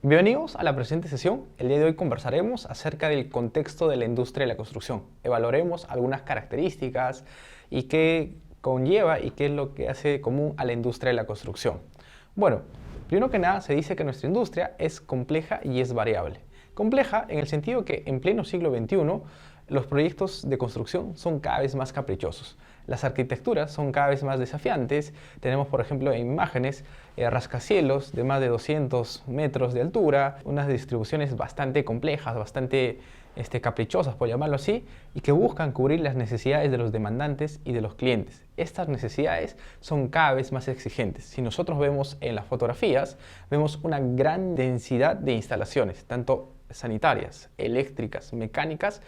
Bienvenidos a la presente sesión. El día de hoy conversaremos acerca del contexto de la industria de la construcción. Evaluaremos algunas características y qué conlleva y qué es lo que hace común a la industria de la construcción. Bueno, primero que nada se dice que nuestra industria es compleja y es variable. Compleja en el sentido que en pleno siglo XXI los proyectos de construcción son cada vez más caprichosos. Las arquitecturas son cada vez más desafiantes. Tenemos, por ejemplo, imágenes rascacielos de más de 200 metros de altura, unas distribuciones bastante complejas, bastante caprichosas, por llamarlo así, y que buscan cubrir las necesidades de los demandantes y de los clientes. Estas necesidades son cada vez más exigentes. Si nosotros vemos en las fotografías, vemos una gran densidad de instalaciones, tanto sanitarias, eléctricas, mecánicas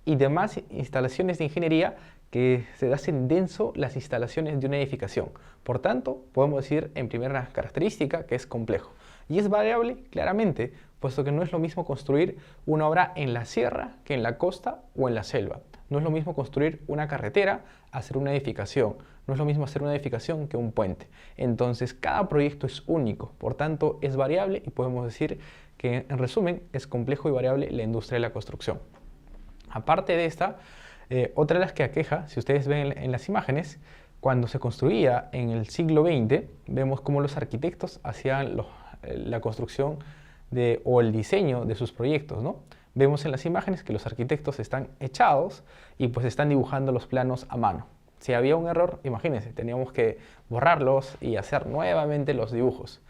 y demás instalaciones de ingeniería que se hacen denso las instalaciones de una edificación. Por tanto, podemos decir en primera característica que es complejo. Y es variable, claramente, puesto que no es lo mismo construir una obra en la sierra que en la costa o en la selva. No es lo mismo construir una carretera a hacer una edificación. No es lo mismo hacer una edificación que un puente. Entonces, cada proyecto es único. Por tanto, es variable y podemos decir que, en resumen, es complejo y variable la industria de la construcción. Aparte de esta, otra de las que aqueja, si ustedes ven en las imágenes, cuando se construía en el siglo XX, vemos cómo los arquitectos hacían la construcción o el diseño de sus proyectos, ¿no? Vemos en las imágenes que los arquitectos están echados y pues están dibujando los planos a mano. Si había un error, imagínense, teníamos que borrarlos y hacer nuevamente los dibujos.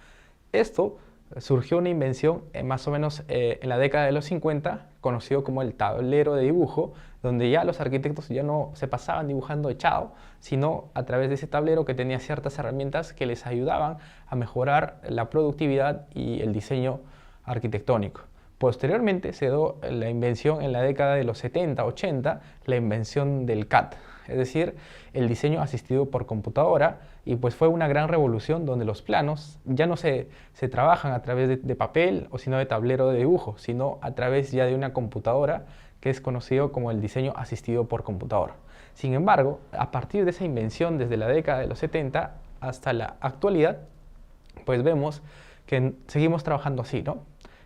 Esto surgió una invención más o menos en la década de los 50, conocido como el tablero de dibujo, donde ya los arquitectos ya no se pasaban dibujando echado, sino a través de ese tablero que tenía ciertas herramientas que les ayudaban a mejorar la productividad y el diseño arquitectónico. Posteriormente se dio la invención en la década de los 70, 80, la invención del CAD, es decir, el diseño asistido por computadora, y pues fue una gran revolución donde los planos ya no se trabajan a través de papel o sino de tablero de dibujo, sino a través ya de una computadora, que es conocido como el diseño asistido por computadora. Sin embargo, a partir de esa invención desde la década de los 70 hasta la actualidad, pues vemos que seguimos trabajando así, ¿no?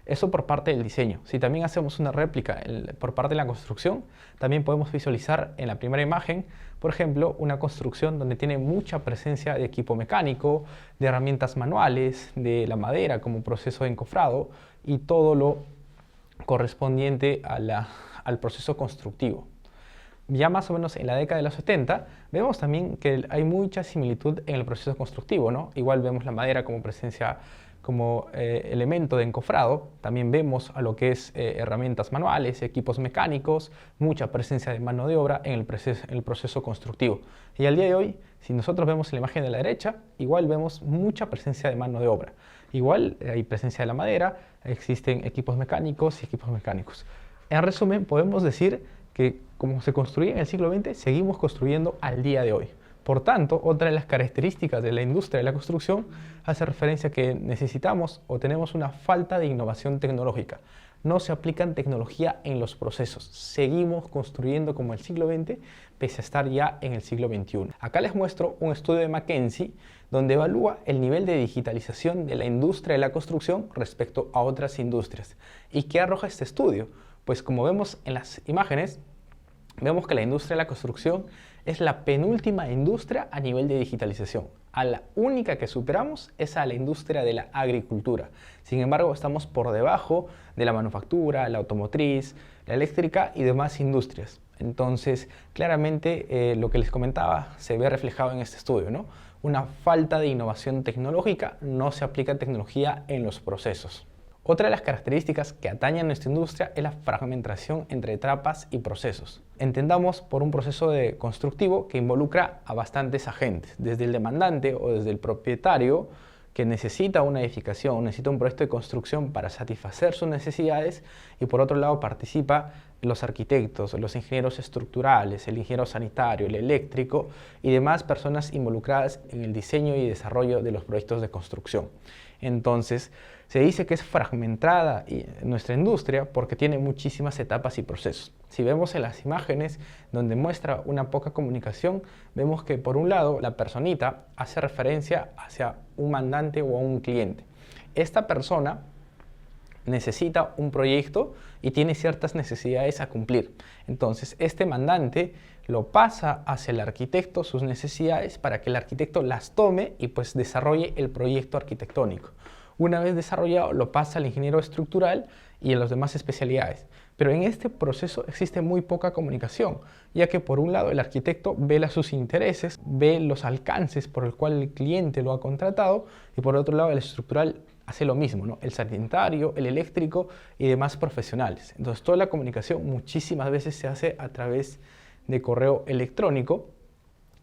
Eso por parte del diseño. Si también hacemos una réplica por parte de la construcción, también podemos visualizar en la primera imagen, por ejemplo, una construcción donde tiene mucha presencia de equipo mecánico, de herramientas manuales, de la madera como proceso de encofrado y todo lo correspondiente al proceso constructivo. Ya más o menos en la década de los 70 vemos también que hay mucha similitud en el proceso constructivo, ¿no? Igual vemos la madera como presencia, como elemento de encofrado. También vemos a lo que es herramientas manuales, equipos mecánicos, mucha presencia de mano de obra en el proceso constructivo. Y al día de hoy, si nosotros vemos la imagen de la derecha, igual vemos mucha presencia de mano de obra. Igual hay presencia de la madera, existen equipos mecánicos y equipos mecánicos. En resumen, podemos decir que como se construía en el siglo XX, seguimos construyendo al día de hoy. Por tanto, otra de las características de la industria de la construcción hace referencia a que necesitamos o tenemos una falta de innovación tecnológica. No se aplican tecnología en los procesos. Seguimos construyendo como el siglo XX, pese a estar ya en el siglo XXI. Acá les muestro un estudio de McKinsey, donde evalúa el nivel de digitalización de la industria de la construcción respecto a otras industrias. ¿Y qué arroja este estudio? Pues como vemos en las imágenes, vemos que la industria de la construcción es la penúltima industria a nivel de digitalización. A la única que superamos es a la industria de la agricultura. Sin embargo, estamos por debajo de la manufactura, la automotriz, la eléctrica y demás industrias. Entonces, claramente lo que les comentaba se ve reflejado en este estudio, ¿no? Una falta de innovación tecnológica, no se aplica tecnología en los procesos. Otra de las características que atañen a nuestra industria es la fragmentación entre etapas y procesos. Entendamos por un proceso constructivo que involucra a bastantes agentes, desde el demandante o desde el propietario que necesita una edificación, necesita un proyecto de construcción para satisfacer sus necesidades, y por otro lado participa los arquitectos, los ingenieros estructurales, el ingeniero sanitario, el eléctrico y demás personas involucradas en el diseño y desarrollo de los proyectos de construcción. Entonces, se dice que es fragmentada nuestra industria porque tiene muchísimas etapas y procesos. Si vemos en las imágenes donde muestra una poca comunicación, vemos que por un lado la personita hace referencia hacia un mandante o a un cliente. Esta persona necesita un proyecto y tiene ciertas necesidades a cumplir. Entonces, este mandante lo pasa hacia el arquitecto sus necesidades para que el arquitecto las tome y pues desarrolle el proyecto arquitectónico. Una vez desarrollado, lo pasa al ingeniero estructural y a las demás especialidades. Pero en este proceso existe muy poca comunicación, ya que por un lado el arquitecto vela sus intereses, ve los alcances por el cual el cliente lo ha contratado, y por otro lado el estructural hace lo mismo, ¿no? El sanitario, el eléctrico y demás profesionales. Entonces toda la comunicación muchísimas veces se hace a través de correo electrónico,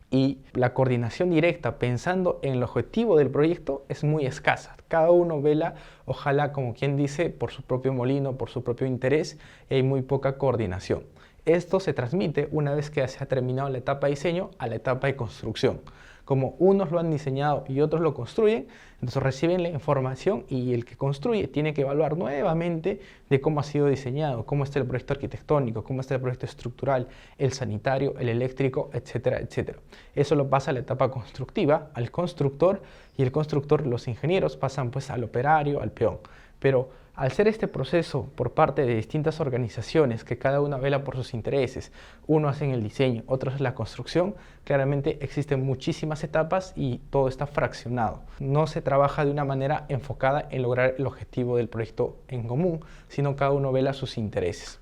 y la coordinación directa pensando en el objetivo del proyecto es muy escasa. Cada uno vela, ojalá como quien dice, por su propio molino, por su propio interés, y hay muy poca coordinación. Esto se transmite una vez que se ha terminado la etapa de diseño a la etapa de construcción. Como unos lo han diseñado y otros lo construyen, entonces reciben la información y el que construye tiene que evaluar nuevamente de cómo ha sido diseñado, cómo está el proyecto arquitectónico, cómo está el proyecto estructural, el sanitario, el eléctrico, etcétera, etcétera. Eso lo pasa a la etapa constructiva, al constructor, y el constructor, los ingenieros, pasan pues al operario, al peón. Pero al ser este proceso por parte de distintas organizaciones que cada una vela por sus intereses, uno hace el diseño, otros en la construcción, claramente existen muchísimas etapas y todo está fraccionado. No se trabaja de una manera enfocada en lograr el objetivo del proyecto en común, sino cada uno vela sus intereses.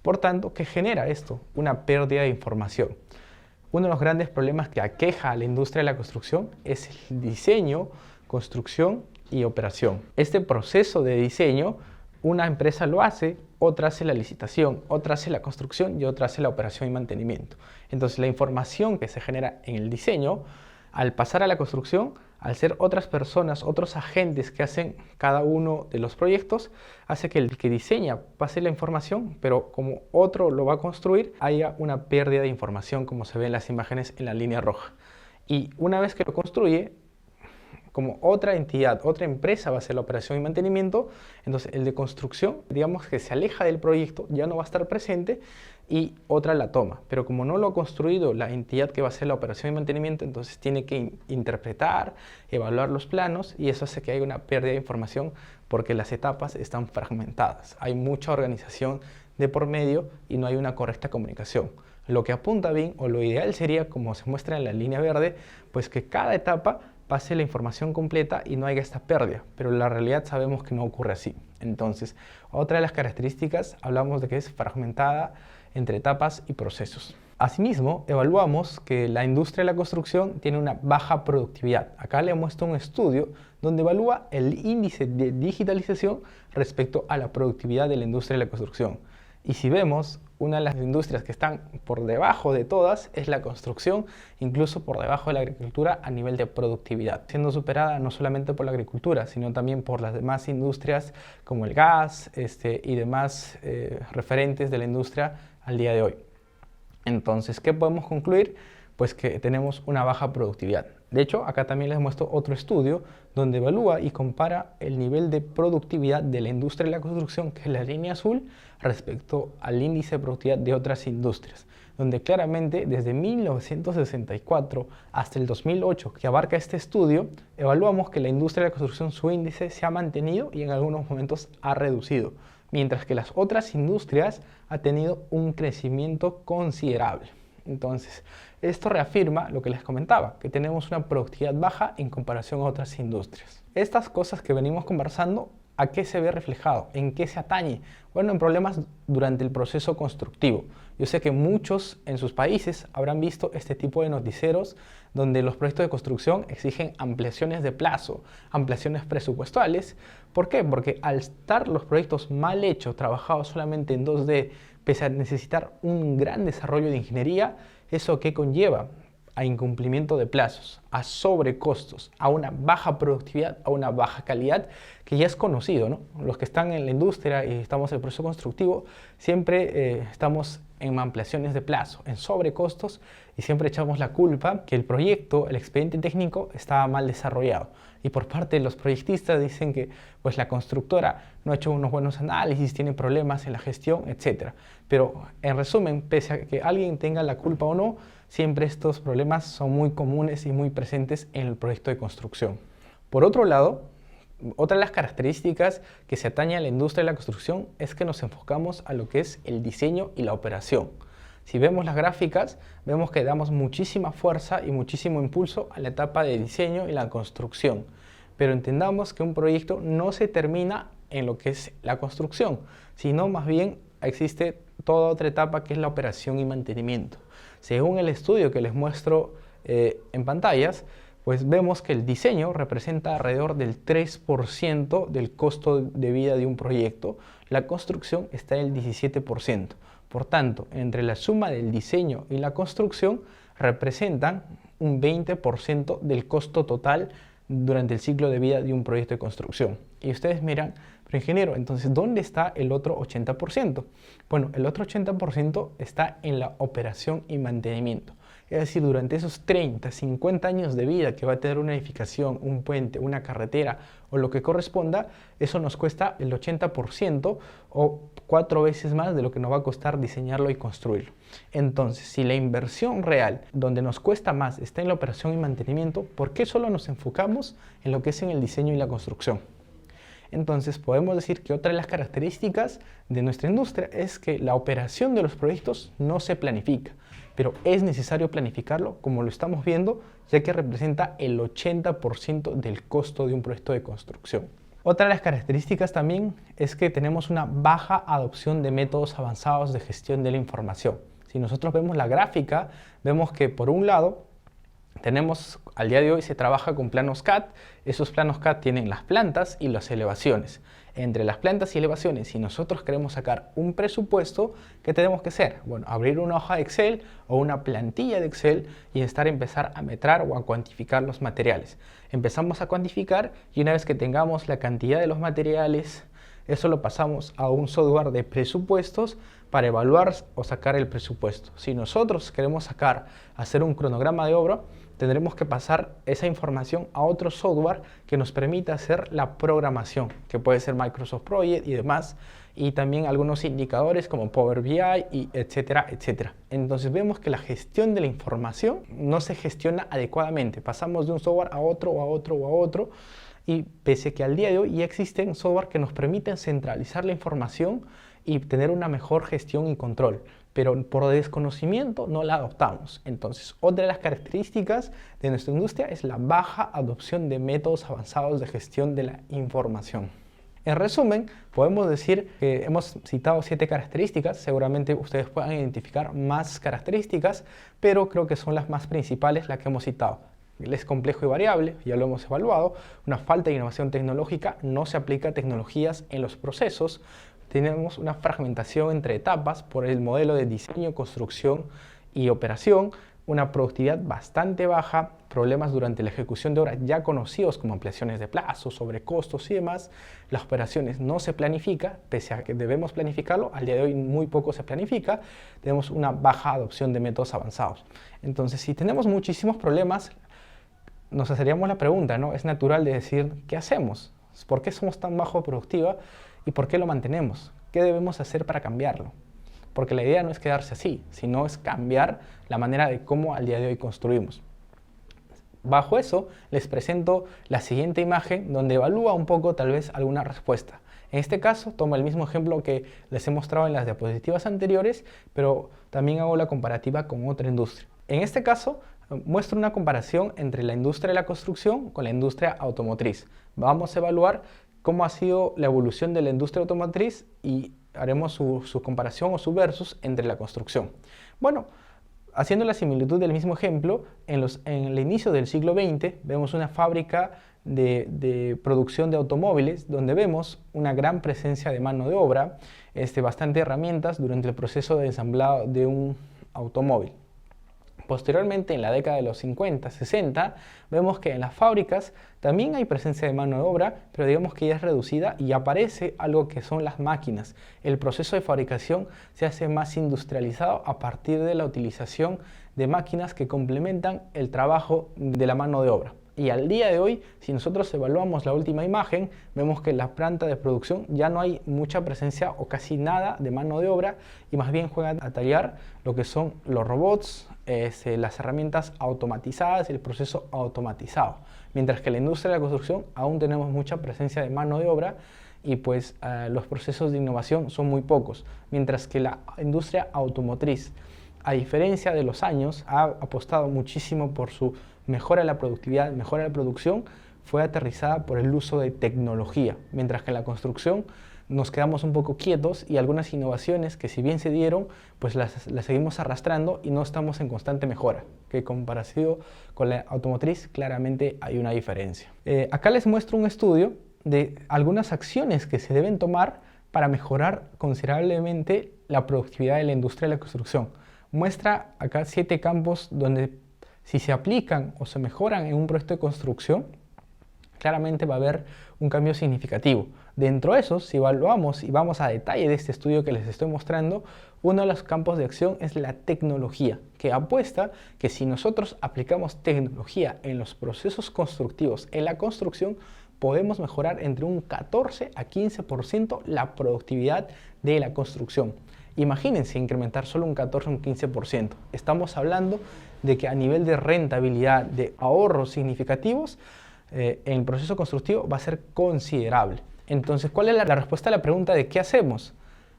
Por tanto, ¿qué genera esto? Una pérdida de información. Uno de los grandes problemas que aqueja a la industria de la construcción es el diseño, construcción y operación. Este proceso de diseño, una empresa lo hace, otra hace la licitación, otra hace la construcción y otra hace la operación y mantenimiento. Entonces la información que se genera en el diseño, al pasar a la construcción, al ser otras personas, otros agentes que hacen cada uno de los proyectos, hace que el que diseña pase la información, pero como otro lo va a construir, haya una pérdida de información, como se ve en las imágenes en la línea roja. Y una vez que lo construye, como otra entidad, otra empresa va a hacer la operación y mantenimiento, entonces el de construcción, digamos que se aleja del proyecto, ya no va a estar presente y otra la toma. Pero como no lo ha construido la entidad que va a hacer la operación y mantenimiento, entonces tiene que interpretar, evaluar los planos, y eso hace que haya una pérdida de información porque las etapas están fragmentadas. Hay mucha organización de por medio y no hay una correcta comunicación. Lo que apunta bien, o lo ideal sería, como se muestra en la línea verde, pues que cada etapa pase la información completa y no haya esta pérdida, pero en la realidad sabemos que no ocurre así. Entonces, otra de las características, hablamos de que es fragmentada entre etapas y procesos. Asimismo, evaluamos que la industria de la construcción tiene una baja productividad. Acá le muestro un estudio donde evalúa el índice de digitalización respecto a la productividad de la industria de la construcción. Y si vemos, una de las industrias que están por debajo de todas es la construcción, incluso por debajo de la agricultura a nivel de productividad, siendo superada no solamente por la agricultura, sino también por las demás industrias como el gas y demás referentes de la industria al día de hoy. Entonces, ¿qué podemos concluir? Pues que tenemos una baja productividad. De hecho, acá también les muestro otro estudio donde evalúa y compara el nivel de productividad de la industria de la construcción, que es la línea azul, respecto al índice de productividad de otras industrias, donde claramente desde 1964 hasta el 2008, que abarca este estudio, evaluamos que la industria de la construcción, su índice se ha mantenido y en algunos momentos ha reducido, mientras que las otras industrias ha tenido un crecimiento considerable. Entonces, esto reafirma lo que les comentaba, que tenemos una productividad baja en comparación a otras industrias. Estas cosas que venimos conversando, ¿a qué se ve reflejado? ¿En qué se atañe? Bueno, en problemas durante el proceso constructivo. Yo sé que muchos en sus países habrán visto este tipo de noticieros donde los proyectos de construcción exigen ampliaciones de plazo, ampliaciones presupuestales. ¿Por qué? Porque al estar los proyectos mal hechos, trabajados solamente en 2D, pese a necesitar un gran desarrollo de ingeniería, ¿eso qué conlleva? A incumplimiento de plazos, a sobrecostos, a una baja productividad, a una baja calidad, que ya es conocido, ¿no? Los que están en la industria y estamos en el proceso constructivo, siempre estamos en ampliaciones de plazo, en sobrecostos, y siempre echamos la culpa que el proyecto, el expediente técnico, estaba mal desarrollado. Y por parte de los proyectistas dicen que pues, la constructora no ha hecho unos buenos análisis, tiene problemas en la gestión, etc. Pero en resumen, pese a que alguien tenga la culpa o no, siempre estos problemas son muy comunes y muy presentes en el proyecto de construcción. Por otro lado, Otra de las características que se atañe a la industria de la construcción es que nos enfocamos a lo que es el diseño y la operación. Si vemos las gráficas, vemos que damos muchísima fuerza y muchísimo impulso a la etapa de diseño y la construcción. Pero entendamos que un proyecto no se termina en lo que es la construcción, sino más bien existe toda otra etapa que es la operación y mantenimiento. Según el estudio que les muestro en pantallas, pues vemos que el diseño representa alrededor del 3% del costo de vida de un proyecto, la construcción está en el 17%. Por tanto, entre la suma del diseño y la construcción representan un 20% del costo total durante el ciclo de vida de un proyecto de construcción. Y ustedes miran, pero ingeniero, entonces, ¿dónde está el otro 80%? Bueno, el otro 80% está en la operación y mantenimiento. Es decir, durante esos 30, 50 años de vida que va a tener una edificación, un puente, una carretera o lo que corresponda, eso nos cuesta el 80% o 4 veces más de lo que nos va a costar diseñarlo y construirlo. Entonces, si la inversión real, donde nos cuesta más, está en la operación y mantenimiento, ¿por qué solo nos enfocamos en lo que es en el diseño y la construcción? Entonces, podemos decir que otra de las características de nuestra industria es que la operación de los proyectos no se planifica, pero es necesario planificarlo, como lo estamos viendo, ya que representa el 80% del costo de un proyecto de construcción. Otra de las características también es que tenemos una baja adopción de métodos avanzados de gestión de la información. Si nosotros vemos la gráfica, vemos que por un lado, al día de hoy se trabaja con planos CAD. Esos planos CAD tienen las plantas y las elevaciones. Entre las plantas y elevaciones, si nosotros queremos sacar un presupuesto, ¿qué tenemos que hacer? Bueno, abrir una hoja de Excel o una plantilla de Excel y empezar a metrar o a cuantificar los materiales. Empezamos a cuantificar y una vez que tengamos la cantidad de los materiales, eso lo pasamos a un software de presupuestos para evaluar o sacar el presupuesto. Si nosotros queremos hacer un cronograma de obra, tendremos que pasar esa información a otro software que nos permita hacer la programación, que puede ser Microsoft Project y demás, y también algunos indicadores como Power BI y etcétera, etcétera. Entonces vemos que la gestión de la información no se gestiona adecuadamente. Pasamos de un software a otro, a otro, a otro, y pese que al día de hoy ya existen software que nos permiten centralizar la información y tener una mejor gestión y control, pero por desconocimiento no la adoptamos. Entonces, otra de las características de nuestra industria es la baja adopción de métodos avanzados de gestión de la información. En resumen, podemos decir que hemos citado 7 características, seguramente ustedes puedan identificar más características, pero creo que son las más principales las que hemos citado. Es complejo y variable, ya lo hemos evaluado, una falta de innovación tecnológica, no se aplica tecnologías en los procesos, tenemos una fragmentación entre etapas por el modelo de diseño, construcción y operación, una productividad bastante baja, problemas durante la ejecución de obras ya conocidos como ampliaciones de plazos, sobrecostos y demás. Las operaciones no se planifica, pese a que debemos planificarlo, al día de hoy muy poco se planifica, tenemos una baja adopción de métodos avanzados. Entonces, si tenemos muchísimos problemas, nos haceríamos la pregunta, ¿no? Es natural de decir, ¿qué hacemos? ¿Por qué somos tan bajo productiva y por qué lo mantenemos? ¿Qué debemos hacer para cambiarlo? Porque la idea no es quedarse así, sino es cambiar la manera de cómo al día de hoy construimos. Bajo eso, les presento la siguiente imagen donde evalúa un poco tal vez alguna respuesta. En este caso, tomo el mismo ejemplo que les he mostrado en las diapositivas anteriores, pero también hago la comparativa con otra industria. En este caso, muestro una comparación entre la industria de la construcción con la industria automotriz. Vamos a evaluar cómo ha sido la evolución de la industria automotriz y haremos su comparación o su versus entre la construcción. Bueno, haciendo la similitud del mismo ejemplo, en el inicio del siglo XX vemos una fábrica de producción de automóviles donde vemos una gran presencia de mano de obra, bastante herramientas durante el proceso de ensamblado de un automóvil. Posteriormente, en la década de los 50, 60, vemos que en las fábricas también hay presencia de mano de obra, pero digamos que ya es reducida y aparece algo que son las máquinas. El proceso de fabricación se hace más industrializado a partir de la utilización de máquinas que complementan el trabajo de la mano de obra. Y al día de hoy, si nosotros evaluamos la última imagen, vemos que en la planta de producción ya no hay mucha presencia o casi nada de mano de obra, y más bien juegan a tallar lo que son los robots, las herramientas automatizadas y el proceso automatizado. Mientras que en la industria de la construcción aún tenemos mucha presencia de mano de obra y pues los procesos de innovación son muy pocos. Mientras que la industria automotriz, a diferencia de los años, ha apostado muchísimo por su mejora de la productividad, mejora de la producción, fue aterrizada por el uso de tecnología, mientras que en la construcción nos quedamos un poco quietos y algunas innovaciones que si bien se dieron, pues las seguimos arrastrando y no estamos en constante mejora, que comparado con la automotriz claramente hay una diferencia. Acá les muestro un estudio de algunas acciones que se deben tomar para mejorar considerablemente la productividad de la industria de la construcción. Muestra acá 7 campos donde si se aplican o se mejoran en un proyecto de construcción, claramente va a haber un cambio significativo. Dentro de esos, si evaluamos y vamos a detalle de este estudio que les estoy mostrando, uno de los campos de acción es la tecnología, que apuesta que si nosotros aplicamos tecnología en los procesos constructivos, en la construcción, podemos mejorar entre un 14 a 15% la productividad de la construcción. Imagínense incrementar solo un 14 o un 15%. Estamos hablando de que a nivel de rentabilidad, de ahorros significativos, en el proceso constructivo va a ser considerable. Entonces, ¿cuál es la respuesta a la pregunta de qué hacemos?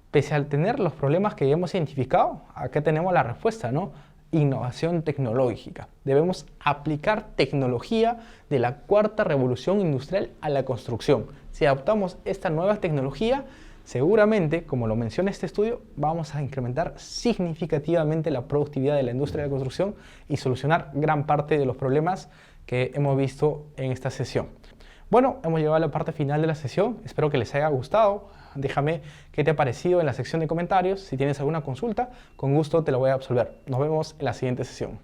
Pese a tener los problemas que ya hemos identificado, acá tenemos la respuesta, ¿no? Innovación tecnológica. Debemos aplicar tecnología de la cuarta revolución industrial a la construcción. Si adoptamos esta nueva tecnología, seguramente, como lo menciona este estudio, vamos a incrementar significativamente la productividad de la industria de la construcción y solucionar gran parte de los problemas que hemos visto en esta sesión. Bueno, hemos llegado a la parte final de la sesión. Espero que les haya gustado. Déjame qué te ha parecido en la sección de comentarios. Si tienes alguna consulta, con gusto te la voy a absolver. Nos vemos en la siguiente sesión.